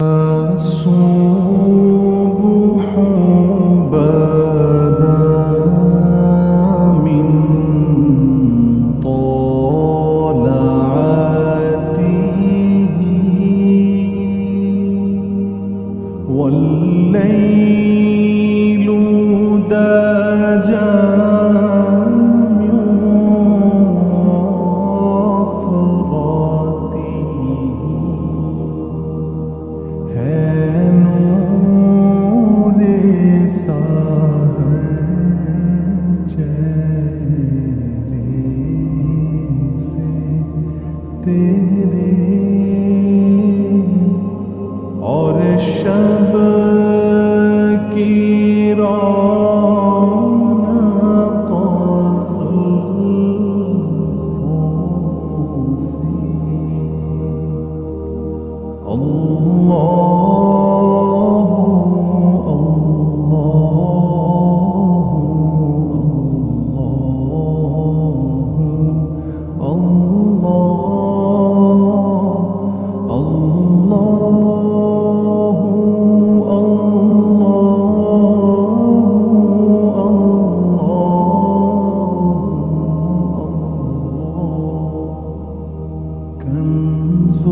الصبح بدا من طلعته والليل دجى من وفرته नूर साहर चेहरे से तेरे और शब की रौनक जुल्फों से كنز